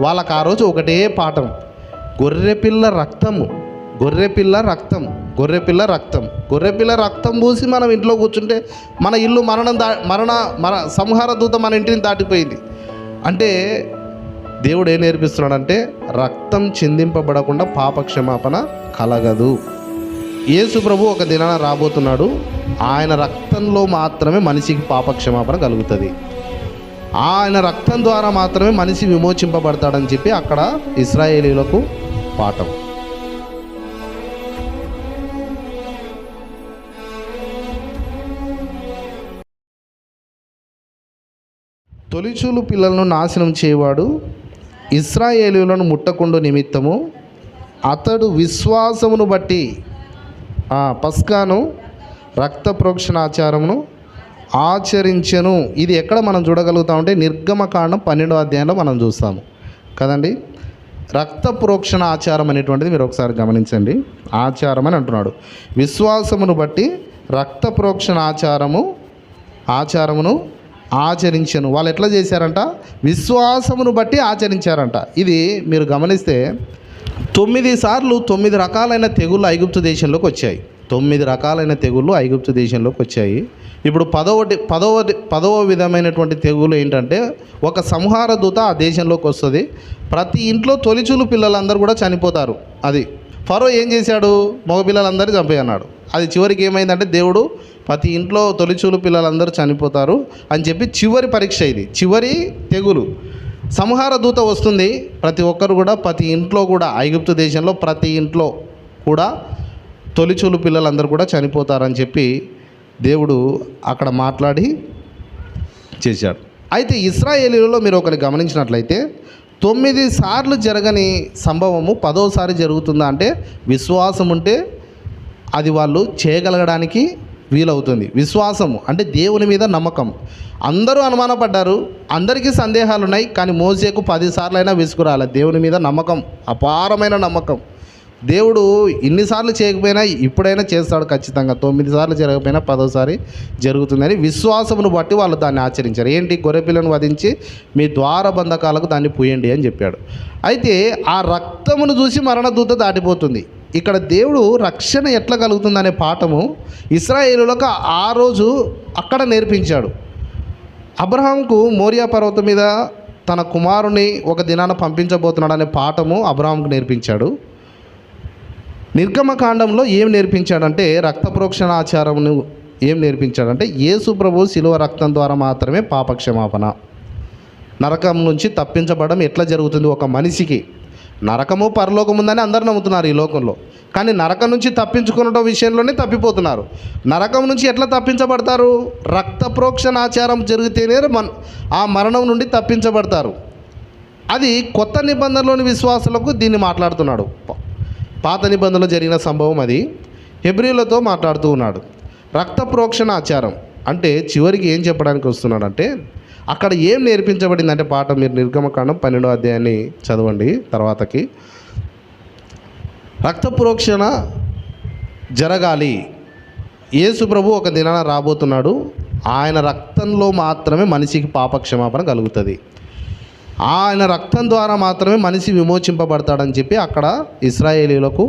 వాళ్ళకు ఆ రోజు ఒకటే పాఠం, గొర్రెపిల్ల రక్తము, గొర్రెపిల్ల రక్తం, గొర్రెపిల్ల రక్తం, గొర్రెపిల్ల రక్తం పూసి మనం ఇంట్లో కూర్చుంటే మన ఇల్లు మరణ సంహార దూత మన ఇంటిని దాటిపోయింది. అంటే దేవుడు ఏం నేర్పిస్తున్నాడంటే రక్తం చిందింపబడకుండా పాపక్షమాపణ కలగదు. యేసు ప్రభు ఒక దినాన రాబోతున్నాడు. ఆయన రక్తంలో మాత్రమే మనిషికి పాపక్షమాపణ కలుగుతుంది. ఆయన రక్తం ద్వారా మాత్రమే మనిషి విమోచింపబడతాడని చెప్పి అక్కడ ఇశ్రాయేలీయులకు పాఠం. తొలిచూలు పిల్లలను నాశనం చేయవాడు ఇశ్రాయేలీయులను ముట్టకుండు నిమిత్తము అతడు విశ్వాసమును బట్టి పస్కాను రక్త ప్రోక్షణ ఆచారమును ఆచరించెను. ఇది ఎక్కడ మనం చూడగలుగుతామంటే నిర్గమకాండం 12వ అధ్యాయంలో మనం చూస్తాము కదండి. రక్త ప్రోక్షణ ఆచారం అనేటువంటిది మీరు ఒకసారి గమనించండి. ఆచారం అని అంటున్నాడు. విశ్వాసమును బట్టి రక్త ప్రోక్షణ ఆచారమును ఆచరించెను. వాళ్ళు ఎట్లా చేశారంట? విశ్వాసమును బట్టి ఆచరించారంట. ఇది మీరు గమనిస్తే 9 సార్లు 9 రకాలైన తెగుళ్ళు ఐగుప్తు దేశంలోకి వచ్చాయి. 9 రకాలైన తెగుళ్ళు ఐగుప్తు దేశంలోకి వచ్చాయి. ఇప్పుడు 10వ విధమైనటువంటి తెగులు ఏంటంటే ఒక సంహార దూత ఆ దేశంలోకి వస్తుంది. ప్రతి ఇంట్లో తొలిచూలు పిల్లలందరూ కూడా చనిపోతారు. అది ఫరో ఏం చేశాడు? మగ పిల్లలందరూ చంపేయన్నాడు. అది చివరికి ఏమైందంటే దేవుడు ప్రతి ఇంట్లో తొలిచూలు పిల్లలందరూ చనిపోతారు అని చెప్పి చివరి పరీక్ష, ఇది చివరి తెగులు. సంహార దూత వస్తుంది. ప్రతి ఒక్కరు కూడా ప్రతి ఇంట్లో కూడా ఐగుప్తు దేశంలో ప్రతి ఇంట్లో కూడా తొలిచూలు పిల్లలందరూ కూడా చనిపోతారని చెప్పి దేవుడు అక్కడ మాట్లాడి చేశాడు. అయితే ఇశ్రాయేలీయులలో మీరు ఒకటి గమనించినట్లయితే 9 సార్లు జరగని సంభవము 10వసారి జరుగుతుందా అంటే విశ్వాసం ఉంటే అది వాళ్ళు చేయగలగడానికి వీలవుతుంది. విశ్వాసము అంటే దేవుని మీద నమ్మకం. అందరూ అనుమానపడ్డారు, అందరికీ సందేహాలు ఉన్నాయి, కానీ మోసేకు 10 సార్లైనా విసుకురాలి. దేవుని మీద నమ్మకం, అపారమైన నమ్మకం. దేవుడు ఇన్నిసార్లు చేయకపోయినా ఇప్పుడైనా చేస్తాడు ఖచ్చితంగా. 9 సార్లు జరగకపోయినా 10వసారి జరుగుతుందని విశ్వాసమును బట్టి వాళ్ళు దాన్ని ఆచరించారు. ఏంటి? గొర్రెపిల్లను వధించి మీ ద్వారబంధకాలకు దాన్ని పూయండి అని చెప్పాడు. అయితే ఆ రక్తమును చూసి మరణదూత దాటిపోతుంది. ఇక్కడ దేవుడు రక్షణ ఎట్లా కలుగుతుందనే పాఠము ఇశ్రాయేలులకు ఆ రోజు అక్కడ నేర్పించాడు. అబ్రహాంకు మోరియా పర్వతం మీద తన కుమారుని ఒక దినాన పంపించబోతున్నాడు అనే పాఠము అబ్రహాంకు నేర్పించాడు. నిర్గమకాండంలో ఏం నేర్పించాడంటే రక్త ప్రోక్షణ ఆచారమును ఏం నేర్పించాడంటే యేసు ప్రభు శిలువ రక్తం ద్వారా మాత్రమే పాపక్షమాపణ. నరకం నుంచి తప్పించబడడం ఎట్లా జరుగుతుంది? ఒక మనిషికి నరకము పరలోకం ఉందని అందరు నమ్ముతున్నారు ఈ లోకంలో, కానీ నరకం నుంచి తప్పించుకునే విషయంలోనే తప్పిపోతున్నారు. నరకం నుంచి ఎట్లా తప్పించబడతారు? రక్త ప్రోక్షణ ఆచారం జరిగితేనే ఆ మరణం నుండి తప్పించబడతారు. అది కొత్త నిబంధనలోని విశ్వాసులకు దీన్ని మాట్లాడుతున్నాడు. పాత నిబంధనలో జరిగిన సంభవం అది. హెబ్రీలతో మాట్లాడుతూ ఉన్నాడు. రక్త ప్రోక్షణ ఆచారం అంటే చివరికి ఏం చెప్పడానికి వస్తున్నాడంటే అక్కడ ఏం నేర్పించబడిందంటే పాఠం మీరు నిర్గమకాండం 12వ అధ్యాయాన్ని చదవండి తర్వాతకి. రక్త ప్రోక్షణ జరగాలి. యేసు ప్రభు ఒక దినాన రాబోతున్నాడు. ఆయన రక్తంలో మాత్రమే మనిషికి పాపక్షమాపణ కలుగుతుంది. ఆయన రక్తం ద్వారా మాత్రమే మనిషి విమోచింపబడతాడని చెప్పి అక్కడ ఇశ్రాయేలీయులకు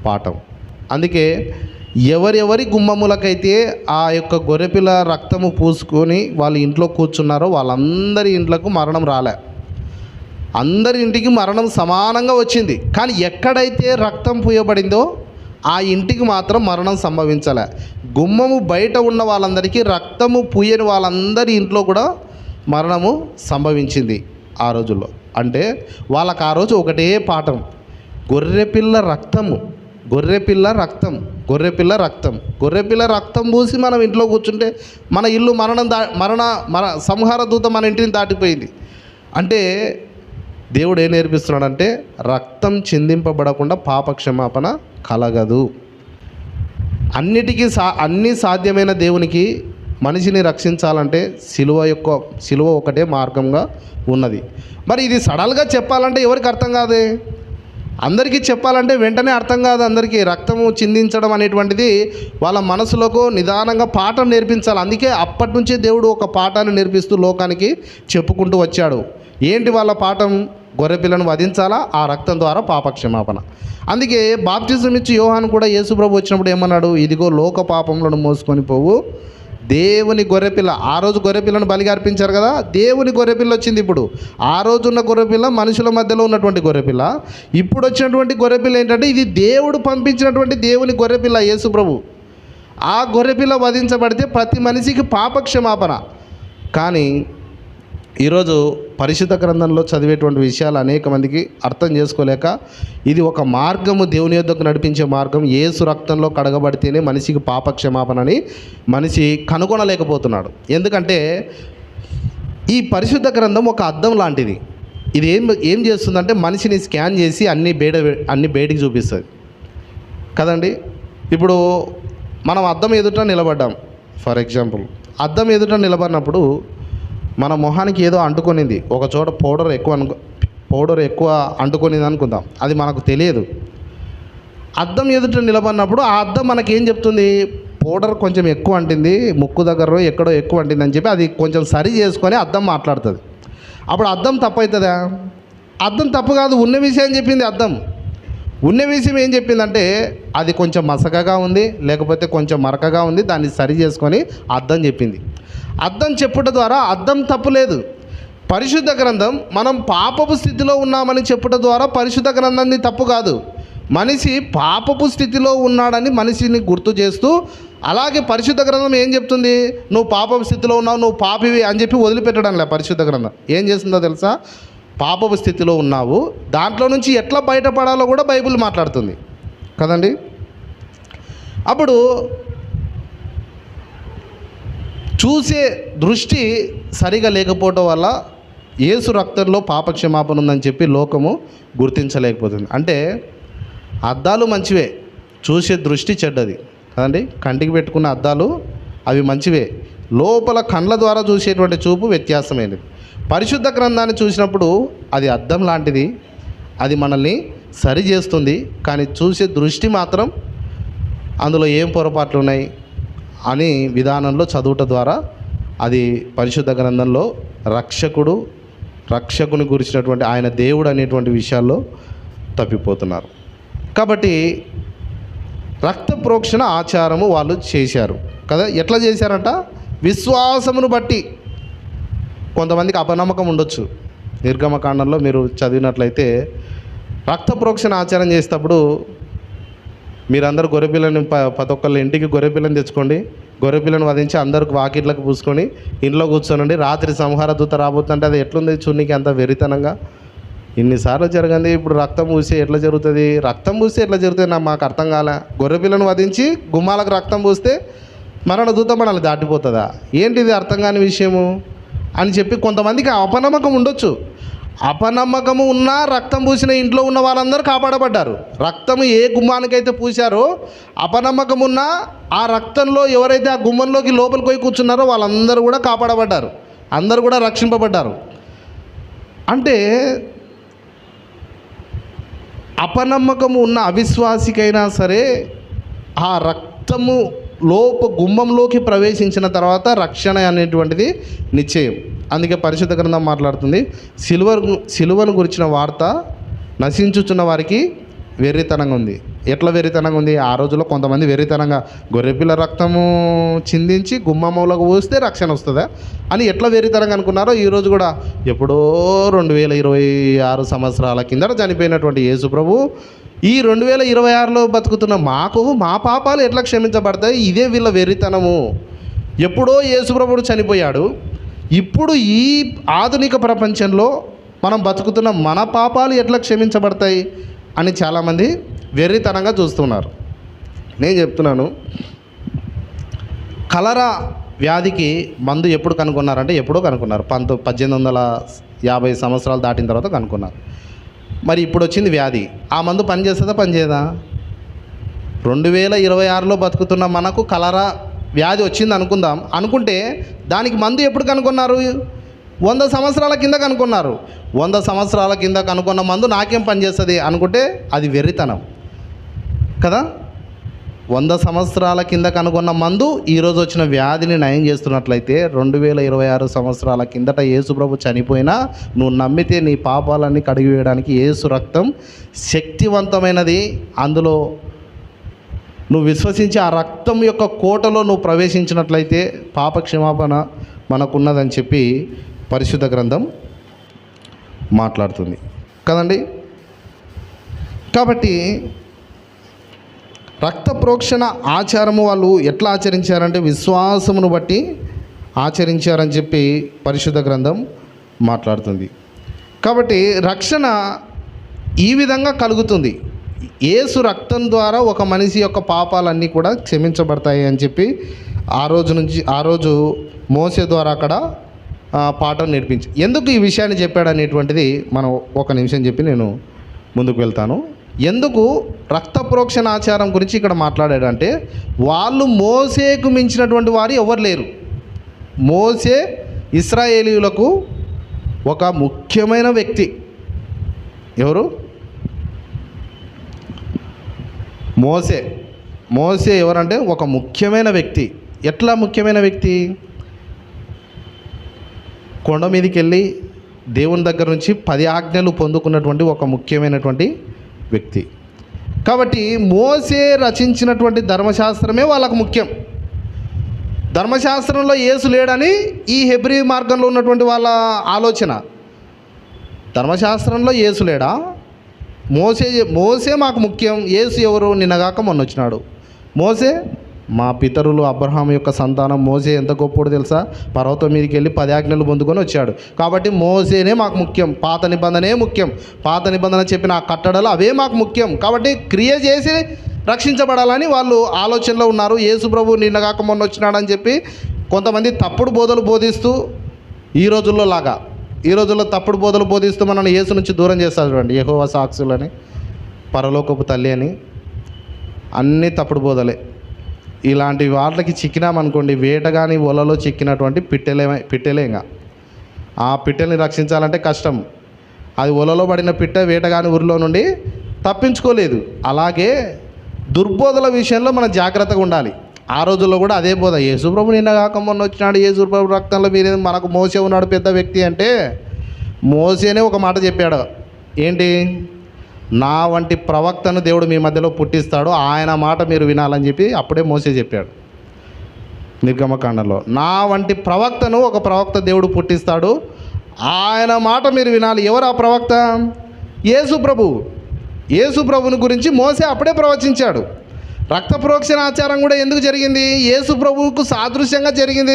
పాఠం. అందుకే ఎవరెవరి గుమ్మములకైతే ఆ యొక్క గొర్రెపిల్ల రక్తము పూసుకొని వాళ్ళ ఇంట్లో కూర్చున్నారో వాళ్ళందరి ఇంట్లకు మరణం రాలే. అందరి ఇంటికి మరణం సమానంగా వచ్చింది. కానీ ఎక్కడైతే రక్తం పూయబడిందో ఆ ఇంటికి మాత్రం మరణం సంభవించలే. గుమ్మము బయట ఉన్న వాళ్ళందరికీ, రక్తము పూయని వాళ్ళందరి ఇంట్లో కూడా మరణము సంభవించింది ఆ రోజుల్లో. అంటే వాళ్ళకు ఆ రోజు ఒకటే పాఠం, గొర్రెపిల్ల రక్తము, గొర్రెపిల్ల రక్తం, గొర్రెపిల్ల రక్తం, గొర్రెపిల్ల రక్తం పూసి మనం ఇంట్లో కూర్చుంటే మన ఇల్లు మరణ సంహార దూత మన ఇంటిని దాటిపోయింది. అంటే దేవుడు ఏం నేర్పిస్తున్నాడంటే రక్తం చిందింపబడకుండా పాపక్షమాపణ కలగదు. అన్ని సాధ్యమైన దేవునికి మనిషిని రక్షించాలంటే సిలువ ఒకటే మార్గంగా ఉన్నది. మరి ఇది సడల్గా చెప్పాలంటే ఎవరికి అర్థం కాదే? అందరికీ చెప్పాలంటే వెంటనే అర్థం కాదు అందరికీ. రక్తము చిందించడం అనేటువంటిది వాళ్ళ మనసులకు నిదానంగా పాఠం నేర్పించాలి. అందుకే అప్పటి నుంచే దేవుడు ఒక పాఠాన్ని నేర్పిస్తూ లోకానికి చెప్పుకుంటూ వచ్చాడు. ఏంటి వాళ్ళ పాఠం? గొర్రెపిల్లను వధించాలా, ఆ రక్తం ద్వారా పాపక్షమాపణ. అందుకే బాప్టిజం ఇచ్చి యోహాను కూడా యేసుప్రభు వచ్చినప్పుడు ఏమన్నాడు? ఇదిగో లోక పాపములను మోసుకొని పోవు దేవుని గొర్రెపిల్ల. ఆ రోజు గొర్రెపిల్లను బలిగా అర్పించారు కదా, దేవుని గొర్రెపిల్ల వచ్చింది. ఇప్పుడు ఆ రోజు ఉన్న గొర్రెపిల్ల మనుషుల మధ్యలో ఉన్నటువంటి గొర్రెపిల్ల, ఇప్పుడు వచ్చినటువంటి గొర్రెపిల్ల ఏంటంటే ఇది దేవుడు పంపించినటువంటి దేవుని గొర్రెపిల్ల యేసుప్రభు. ఆ గొర్రెపిల్ల వధించబడితే ప్రతి మనిషికి పాపక్షమాపణ. కానీ ఈరోజు పరిశుద్ధ గ్రంథంలో చదివేటువంటి విషయాలు అనేక మందికి అర్థం చేసుకోలేక ఇది ఒక మార్గము, దేవుని యొద్దకు నడిపించే మార్గం, యేసు రక్తంలో కడగబడితేనే మనిషికి పాపక్షమాపణని మనిషి కనుగొనలేకపోతున్నాడు. ఎందుకంటే ఈ పరిశుద్ధ గ్రంథం ఒక అద్దం లాంటిది. ఇది ఏం చేస్తుందంటే మనిషిని స్కాన్ చేసి అన్ని బయటికి చూపిస్తుంది కదండి. ఇప్పుడు మనం అద్దం ఎదుట నిలబడ్డాం. ఫర్ ఎగ్జాంపుల్, అద్దం ఎదుట నిలబడినప్పుడు మన మొహానికి ఏదో అంటుకొనింది, ఒక చోట పౌడర్ ఎక్కువ అంటుకొనింది అనుకుందాం, అది మనకు తెలియదు. అద్దం ఎదుట నిలబడినప్పుడు ఆ అద్దం మనకేం చెప్తుంది? పౌడర్ కొంచెం ఎక్కువ అంటింది, ముక్కు దగ్గర ఎక్కడో ఎక్కువ అంటింది అని చెప్పి అది కొంచెం సరి చేసుకొని అద్దం మాట్లాడుతుంది. అప్పుడు అద్దం తప్పు అవుతుందా? అద్దం తప్పు కాదు, ఉన్న విషయం చెప్పింది అద్దం. ఉన్న విషయం ఏం చెప్పిందంటే అది కొంచెం మసకగా ఉంది, లేకపోతే కొంచెం మరకగా ఉంది, దాన్ని సరి చేసుకొని అద్దం చెప్పింది. అద్దం చెప్పుట ద్వారా అద్దం తప్పులేదు. పరిశుద్ధ గ్రంథం మనం పాపపు స్థితిలో ఉన్నామని చెప్పుట ద్వారా పరిశుద్ధ గ్రంథాన్ని తప్పు కాదు. మనిషి పాపపు స్థితిలో ఉన్నాడని మనిషిని గుర్తు చేస్తూ, అలాగే పరిశుద్ధ గ్రంథం ఏం చెప్తుంది? నువ్వు పాపపు స్థితిలో ఉన్నావు, నువ్వు పాపివి అని చెప్పి వదిలిపెట్టడంలే. పరిశుద్ధ గ్రంథం ఏం చేస్తుందో తెలుసా? పాపపు స్థితిలో ఉన్నావు, దాంట్లో నుంచి ఎట్లా బయటపడాలో కూడా బైబిల్ మాట్లాడుతుంది కదండి. అప్పుడు చూసే దృష్టి సరిగా లేకపోవడం వల్ల యేసు రక్తంలో పాపక్షమాపణ ఉందని చెప్పి లోకము గుర్తించలేకపోతుంది. అంటే అద్దాలు మంచివే, చూసే దృష్టి చెడ్డది కదండి. కంటికి పెట్టుకున్న అద్దాలు అవి మంచివే, లోపల కండ్ల ద్వారా చూసేటువంటి చూపు వ్యత్యాసమైనది. పరిశుద్ధ గ్రంథాన్ని చూసినప్పుడు అది అద్దం లాంటిది, అది మనల్ని సరి చేస్తుంది. కానీ చూసే దృష్టి మాత్రం అందులో ఏం పొరపాట్లు ఉన్నాయి అని విధానంలో చదువుట ద్వారా అది పరిశుద్ధ గ్రంథంలో రక్షకుని గురించినటువంటి ఆయన దేవుడు అనేటువంటి విషయాల్లో తప్పిపోతున్నారు. కాబట్టి రక్త ప్రోక్షణ ఆచారము వాళ్ళు చేశారు కదా. ఎట్లా చేశారంట? విశ్వాసమును బట్టి. కొంతమందికి అపనమ్మకం ఉండొచ్చు. నిర్గమకాండంలో మీరు చదివినట్లయితే రక్త ప్రోక్షణ ఆచారం చేసేటప్పుడు మీరందరూ గొర్రెపిల్లని ప్రతి ఒక్కళ్ళ ఇంటికి గొర్రెపిల్లని తెచ్చుకోండి, గొర్రెపిల్లని వధించి అందరికి వాకిట్లకు పూసుకొని ఇంట్లో కూర్చోనండి. రాత్రి సంహార దూత రాబోతుంటే అది ఎట్లుంది చూడనీకి అంత వెరితనంగా ఇన్నిసార్లు జరగంది. ఇప్పుడు రక్తం పూసి ఎట్లా జరుగుతుంది? రక్తం పూస్తే ఎట్లా జరుగుతుంది మాకు అర్థం కాలే. గొర్రెపిల్లను వధించి గుమ్మాలకు రక్తం పూస్తే మరణ దూత మనల్ని దాటిపోతుందా? ఏంటిది అర్థం కాని విషయము అని చెప్పి కొంతమందికి అపనమ్మకం ఉండొచ్చు. అపనమ్మకము ఉన్నా రక్తం పూసిన ఇంట్లో ఉన్న వాళ్ళందరూ కాపాడబడ్డారు. రక్తము ఏ గుమ్మానికైతే పూశారో అపనమ్మకం ఉన్నా ఆ రక్తంలో ఎవరైతే ఆ గుమ్మంలోకి లోపలికి పోయి కూర్చున్నారో వాళ్ళందరూ కూడా కాపాడబడ్డారు, అందరూ కూడా రక్షింపబడ్డారు. అంటే అపనమ్మకము ఉన్న అవిశ్వాసికైనా సరే ఆ రక్తము గుమ్మంలోకి ప్రవేశించిన తర్వాత రక్షణ అనేటువంటిది నిశ్చయం. అందుకే పరిశుద్ధ గ్రంథం మాట్లాడుతుంది, సిలువను గురించిన వార్త నశించుచున్న వారికి వెర్రితనంగా ఉంది. ఎట్లా వెర్రితనంగా ఉంది? ఆ రోజుల్లో కొంతమంది వెర్రితనంగా గొర్రెపిల్ల రక్తము చిందించి గుమ్మములకు పోస్తే రక్షణ వస్తుందా అని ఎట్లా వెర్రితనంగా అనుకున్నారో ఈరోజు కూడా ఎప్పుడో 2026 సంవత్సరాల కిందట చనిపోయినటువంటి యేసుప్రభు ఈ 2026లో బతుకుతున్న మా పాపాలు ఎట్లా క్షమించబడతాయి? ఇదే వీళ్ళ వెర్రితనము. ఎప్పుడో యేసుప్రభుడు చనిపోయాడు, ఇప్పుడు ఈ ఆధునిక ప్రపంచంలో మనం బతుకుతున్న మన పాపాలు ఎట్లా క్షమించబడతాయి అని చాలామంది వెర్రితనంగా చూస్తున్నారు. నేను చెప్తున్నాను, కలరా వ్యాధికి మందు ఎప్పుడు కనుక్కున్నారంటే ఎప్పుడో కనుక్కున్నారు. 1850 సంవత్సరాలు దాటిన తర్వాత కనుక్కున్నారు. మరి ఇప్పుడు వచ్చింది వ్యాధి, ఆ మందు పనిచేస్తుందా పనిచేయదా? 2026లో బతుకుతున్న మనకు కలరా వ్యాధి వచ్చింది అనుకుంటే దానికి మందు ఎప్పుడు కనుక్కున్నారు? 100 సంవత్సరాల కింద కనుక్కున్నారు. 100 సంవత్సరాల కింద కనుక్కున్న మందు నాకేం పనిచేస్తుంది అనుకుంటే అది వెర్రితనం కదా. 100 సంవత్సరాల కింద కనుగొన్న మందు ఈరోజు వచ్చిన వ్యాధిని నయం చేస్తున్నట్లయితే 2026 సంవత్సరాల కిందట యేసు ప్రభు చనిపోయినా నువ్వు నమ్మితే నీ పాపాలన్నీ కడిగివేయడానికి యేసు రక్తం శక్తివంతమైనది. అందులో నువ్వు విశ్వసించి ఆ రక్తం యొక్క కోటలో నువ్వు ప్రవేశించినట్లయితే పాప క్షమాపణ మనకున్నదని చెప్పి పరిశుద్ధ గ్రంథం మాట్లాడుతుంది కదండి. కాబట్టి రక్త ప్రోక్షణ ఆచారము వాళ్ళు ఎట్లా ఆచరించారంటే విశ్వాసమును బట్టి ఆచరించారని చెప్పి పరిశుద్ధ గ్రంథం మాట్లాడుతుంది. కాబట్టి రక్షణ ఈ విధంగా కలుగుతుంది. యేసు రక్తం ద్వారా ఒక మనిషి యొక్క పాపాలన్నీ కూడా క్షమించబడతాయి అని చెప్పి ఆ రోజు మోసే ద్వారా అక్కడ పాఠం నేర్పించి ఎందుకు ఈ విషయాన్ని చెప్పాడు అనేటువంటిది మనం ఒక నిమిషం చెప్పి నేను ముందుకు వెళ్తాను. ఎందుకు రక్త ప్రోక్షణ ఆచారం గురించి ఇక్కడ మాట్లాడాడంటే వాళ్ళు మోసేకు మించినటువంటి వారు ఎవరు లేరు. మోసే ఇశ్రాయేలీయులకు ఒక ముఖ్యమైన వ్యక్తి. ఎవరు? మోసే ఎవరంటే ఒక ముఖ్యమైన వ్యక్తి. ఎట్లా ముఖ్యమైన వ్యక్తి? కొండ మీదకి వెళ్ళి దేవుని దగ్గర నుంచి 10 ఆజ్ఞలు పొందుకున్నటువంటి ఒక ముఖ్యమైనటువంటి వ్యక్తి. కాబట్టి మోసే రచించినటువంటి ధర్మశాస్త్రమే వాళ్ళకు ముఖ్యం. ధర్మశాస్త్రంలో యేసు లేడని ఈ హెబ్రీ మార్గంలో ఉన్నటువంటి వాళ్ళ ఆలోచన. ధర్మశాస్త్రంలో యేసు లేడా? మోసే మాకు ముఖ్యం. యేసు ఎవరు? నిన్నగాక మొన్న వచ్చినాడు. మోసే మా పితరులు అబ్రహాం యొక్క సంతానం. మోసే ఎంత గొప్పోడు తెలుసా? పర్వతం మీదకి వెళ్ళి 10 ఆజ్ఞలు పొందుకొని వచ్చాడు. కాబట్టి మోసేనే మాకు ముఖ్యం. పాత నిబంధనే ముఖ్యం. పాత నిబంధన చెప్పిన ఆ కట్టడలు అవే మాకు ముఖ్యం. కాబట్టి క్రియ చేసి రక్షించబడాలని వాళ్ళు ఆలోచనలో ఉన్నారు. యేసు ప్రభు నిన్నగాక మొన్న వచ్చినాడని చెప్పి కొంతమంది తప్పుడు బోధలు బోధిస్తూ ఈ రోజుల్లో తప్పుడు బోధలు బోధిస్తూ మనల్ని యేసు నుంచి దూరం చేస్తారు. చూడండి, యెహోవా సాక్షులని, పరలోకపు తల్లి అని, అన్నీ తప్పుడు బోధలే. ఇలాంటి వాటికి చిక్కినామనుకోండి, వేటగాని వలలో చిక్కినటువంటి పిట్టెలేగా. ఆ పిట్టెల్ని రక్షించాలంటే కష్టం. అది వలలో పడిన పిట్ట వేటగాని ఊరిలో నుండి తప్పించుకోలేదు. అలాగే దుర్బోధల విషయంలో మనం జాగ్రత్తగా ఉండాలి. ఆ రోజుల్లో కూడా అదే బోధ. యేసు ప్రభు నిన్న కాక మొన్న వచ్చినాడు, యేసు ప్రభు రక్తంలో మీరే, మనకు మోసే ఉన్నాడు పెద్ద వ్యక్తి అంటే మోసేనే ఒక మాట చెప్పాడు. ఏంటి? నా వంటి ప్రవక్తను దేవుడు మీ మధ్యలో పుట్టిస్తాడు, ఆయన మాట మీరు వినాలని చెప్పి అప్పుడే మోసే చెప్పాడు నిర్గమకాండంలో. నా వంటి ప్రవక్తను ఒక ప్రవక్త దేవుడు పుట్టిస్తాడు, ఆయన మాట మీరు వినాలి. ఎవరు ఆ ప్రవక్త? యేసు ప్రభుని గురించి మోసే అప్పుడే ప్రవచించాడు. రక్త ప్రోక్షణ ఆచారం కూడా ఎందుకు జరిగింది? యేసు ప్రభువుకు సాదృశ్యంగా జరిగింది.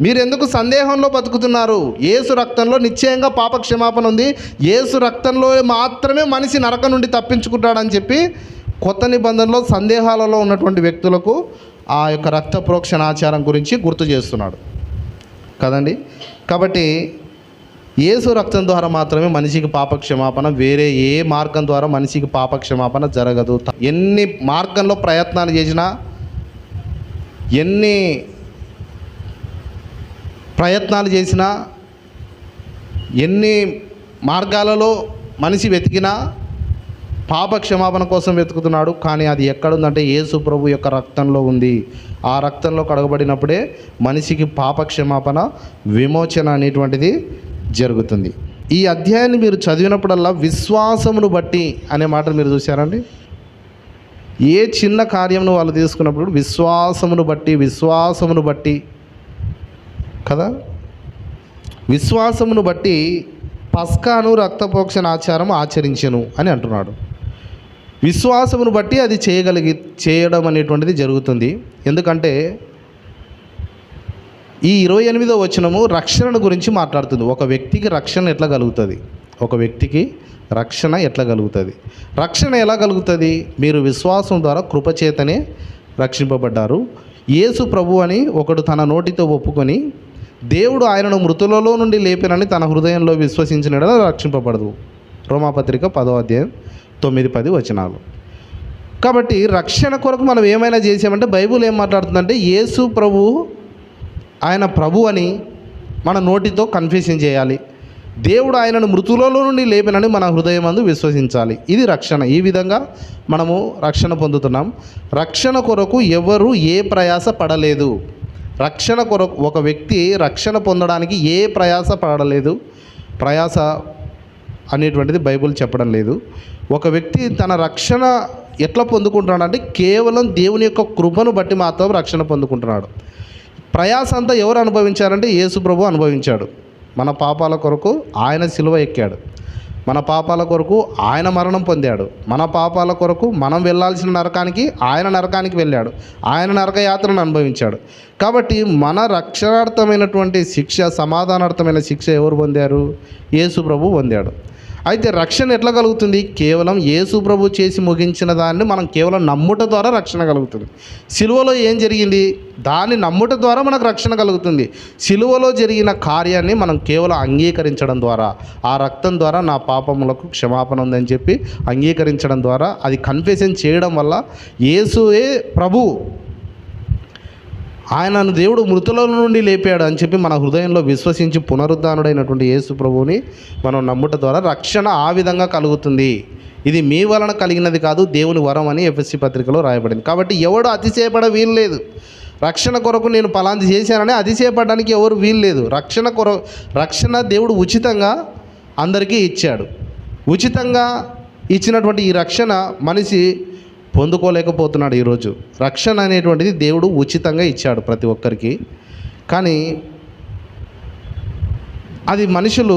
మీరెందుకు సందేహంలో బతుకుతున్నారు? యేసు రక్తంలో నిశ్చయంగా పాప క్షమాపణ ఉంది. యేసు రక్తంలో మాత్రమే మనిషి నరకం నుండి తప్పించుకుంటాడని చెప్పి కొత్త నిబంధనలో సందేహాలలో ఉన్నటువంటి వ్యక్తులకు ఆ యొక్క రక్త ప్రోక్షణ ఆచారం గురించి గుర్తు చేస్తున్నాడు కదండి. కాబట్టి యేసు రక్తం ద్వారా మాత్రమే మనిషికి పాప క్షమాపణ. వేరే ఏ మార్గం ద్వారా మనిషికి పాప క్షమాపణ జరగదు. ఎన్ని మార్గంలో ప్రయత్నాలు చేసినా, ఎన్ని ప్రయత్నాలు చేసినా, ఎన్ని మార్గాలలో మనిషి వెతికినా పాప క్షమాపణ కోసం వెతుకుతున్నాడు. కానీ అది ఎక్కడుందంటే యేసు ప్రభు యొక్క రక్తంలో ఉంది. ఆ రక్తంలో కడగబడినప్పుడే మనిషికి పాప క్షమాపణ, విమోచన అనేటువంటిది జరుగుతుంది. ఈ అధ్యాయాన్ని మీరు చదివినప్పుడల్లా విశ్వాసమును బట్టి అనే మాటను మీరు చూశారండి. ఏ చిన్న కార్యంను వాళ్ళు తీసుకున్నప్పుడు విశ్వాసమును బట్టి కదా, విశ్వాసమును బట్టి పస్కాను రక్తప్రోక్షణ ఆచారం ఆచరించెను అని అంటున్నాడు. విశ్వాసమును బట్టి అది చేయడం అనేటువంటిది జరుగుతుంది. ఎందుకంటే ఈ 28వ వచనము రక్షణ గురించి మాట్లాడుతుంది. ఒక వ్యక్తికి రక్షణ ఎట్లా కలుగుతుంది? రక్షణ ఎలా కలుగుతుంది? మీరు విశ్వాసం ద్వారా కృపచేతనే రక్షింపబడ్డారు. యేసు ప్రభు అని ఒకడు తన నోటితో ఒప్పుకొని దేవుడు ఆయనను మృతులలో నుండి లేపినని తన హృదయంలో విశ్వసించిన రక్షింపబడదు. రోమాపత్రిక 10వ అధ్యాయం 9-10 వచనాలు. కాబట్టి రక్షణ కొరకు మనం ఏమైనా చేసామంటే బైబిల్ ఏం మాట్లాడుతుందంటే యేసు ప్రభు ఆయన ప్రభు అని మన నోటితో కన్ఫెషన్ చేయాలి. దేవుడు ఆయనను మృతులలో నుండి లేపినని మన హృదయమందు విశ్వసించాలి. ఇది రక్షణ. ఈ విధంగా మనము రక్షణ పొందుతున్నాం. రక్షణ కొరకు ఎవరు ఏ ప్రయాస పడలేదు. రక్షణ కొరకు ఒక వ్యక్తి రక్షణ పొందడానికి ఏ ప్రయాస పడలేదు. ప్రయాస అనేటువంటిది బైబిల్ చెప్పడం లేదు. ఒక వ్యక్తి తన రక్షణ ఎట్లా పొందుకుంటున్నాడు కేవలం దేవుని యొక్క కృపను బట్టి మాత్రం రక్షణ పొందుకుంటున్నాడు. ప్రయాస అంతా ఎవరు అనుభవించారంటే యేసు ప్రభు అనుభవించాడు. మన పాపాల కొరకు ఆయన సిలువ ఎక్కాడు. మన పాపాల కొరకు ఆయన మరణం పొందాడు. మన పాపాల కొరకు మనం వెళ్ళాల్సిన నరకానికి ఆయన నరకానికి వెళ్ళాడు. ఆయన నరక యాత్రను అనుభవించాడు. కాబట్టి మన రక్షణార్థమైనటువంటి శిక్ష, సమాధానార్థమైన శిక్ష ఎవరు పొందారు? యేసు ప్రభు పొందాడు. అయితే రక్షణ ఎట్లా కలుగుతుంది? కేవలం యేసు ప్రభు చేసి ముగించిన దాన్ని మనం కేవలం నమ్ముట ద్వారా రక్షణ కలుగుతుంది. సిలువలో ఏం జరిగింది? దాన్ని నమ్ముట ద్వారా మనకు రక్షణ కలుగుతుంది. సిలువలో జరిగిన కార్యాన్ని మనం కేవలం అంగీకరించడం ద్వారా, ఆ రక్తం ద్వారా నా పాపములకు క్షమాపణ ఉందని చెప్పి అంగీకరించడం ద్వారా, అది కన్ఫెషన్ చేయడం వల్ల యేసుయే ప్రభు, ఆయనను దేవుడు మృతుల నుండి లేపాడు అని చెప్పి మన హృదయంలో విశ్వసించి పునరుద్ధానుడైనటువంటి యేసు ప్రభువుని మనం నమ్ముట ద్వారా రక్షణ ఆ విధంగా కలుగుతుంది. ఇది మీ వలన కలిగినది కాదు, దేవుని వరం అని ఎఫెసీ పత్రికలో రాయబడింది. కాబట్టి ఎవడు అతిశయపడ వీలు లేదు. రక్షణ కొరకు నేను పలాంటి చేశానని అతిశయపడడానికి ఎవరు వీలు లేదు. రక్షణ దేవుడు ఉచితంగా అందరికీ ఇచ్చాడు. ఉచితంగా ఇచ్చినటువంటి ఈ రక్షణ మనిషి పొందుకోలేకపోతున్నాడు. ఈరోజు రక్షణ అనేటువంటిది దేవుడు ఉచితంగా ఇచ్చాడు ప్రతి ఒక్కరికి. కానీ అది మనుషులు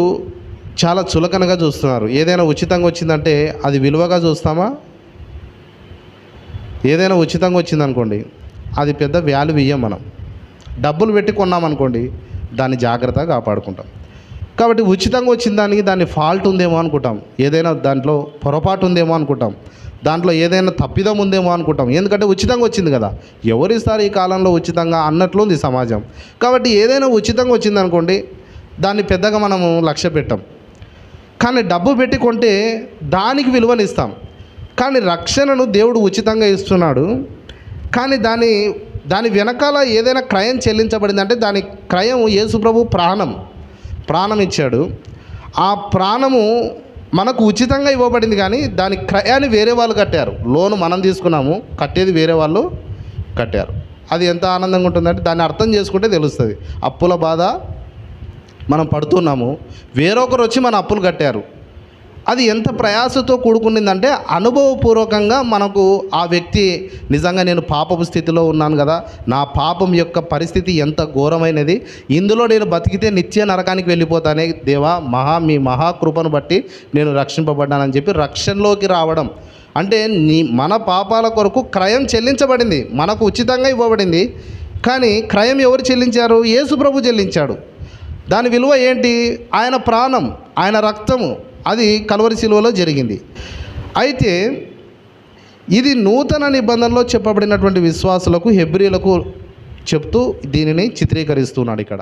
చాలా చులకనగా చూస్తున్నారు. ఏదైనా ఉచితంగా వచ్చిందంటే అది విలువగా చూస్తామా? ఏదైనా ఉచితంగా వచ్చిందనుకోండి, అది పెద్ద వాల్యూ ఇయ్యం. మనం డబ్బులు పెట్టి కొన్నామనుకోండి, దాన్ని జాగ్రత్తగా కాపాడుకుంటాం. కాబట్టి ఉచితంగా వచ్చిన దానికి దాన్ని ఫాల్ట్ ఉందేమో అనుకుంటాం. ఏదైనా దాంట్లో పొరపాటు ఉందేమో అనుకుంటాం. దాంట్లో ఏదైనా తప్పిదం ఉందేమో అనుకుంటాం. ఎందుకంటే ఉచితంగా వచ్చింది కదా, ఎవరు ఇస్తారు ఈ కాలంలో ఉచితంగా అన్నట్లు ఉంది సమాజం. కాబట్టి ఏదైనా ఉచితంగా వచ్చిందనుకోండి, దాన్ని పెద్దగా మనము లక్ష్య పెట్టాం. కానీ డబ్బు పెట్టి కొంటే దానికి విలువనిస్తాం. కానీ రక్షణను దేవుడు ఉచితంగా ఇస్తున్నాడు. కానీ దాని వెనకాల ఏదైనా క్రయం చెల్లించబడిందంటే దాని క్రయం యేసు ప్రభు ప్రాణం ఇచ్చాడు. ఆ ప్రాణము మనకు ఉచితంగా ఇవ్వబడింది. కానీ దాని క్రయాన్ని వేరే వాళ్ళు కట్టారు. లోను మనం తీసుకున్నాము, కట్టేది వేరే వాళ్ళు కట్టారు. అది ఎంత ఆనందంగా ఉంటుందంటే దాన్ని అర్థం చేసుకుంటే తెలుస్తుంది. అప్పుల బాధ మనం పడుతున్నాము, వేరొకరు వచ్చి మన అప్పులు కట్టారు. అది ఎంత ప్రయాసతో కూడుకునిందంటే అనుభవపూర్వకంగా మనకు ఆ వ్యక్తి నిజంగా నేను పాపపు స్థితిలో ఉన్నాను కదా, నా పాపం యొక్క పరిస్థితి ఎంత ఘోరమైనది, ఇందులో నేను బతికితే నిత్య నరకానికి వెళ్ళిపోతానే, దేవా మీ మహాకృపను బట్టి నేను రక్షింపబడ్డానని చెప్పి రక్షణలోకి రావడం. అంటే మన పాపాల కొరకు క్రయం చెల్లించబడింది, మనకు ఉచితంగా ఇవ్వబడింది. కానీ క్రయం ఎవరు చెల్లించారు? యేసు ప్రభు చెల్లించాడు. దాని విలువ ఏంటి? ఆయన ప్రాణం, ఆయన రక్తము, అది కల్వరి శిలువలో జరిగింది. అయితే ఇది నూతన నిబంధనలో చెప్పబడినటువంటి విశ్వాసులకు, హెబ్రీలకు చెప్తూ దీనిని చిత్రీకరిస్తున్నాడు ఇక్కడ.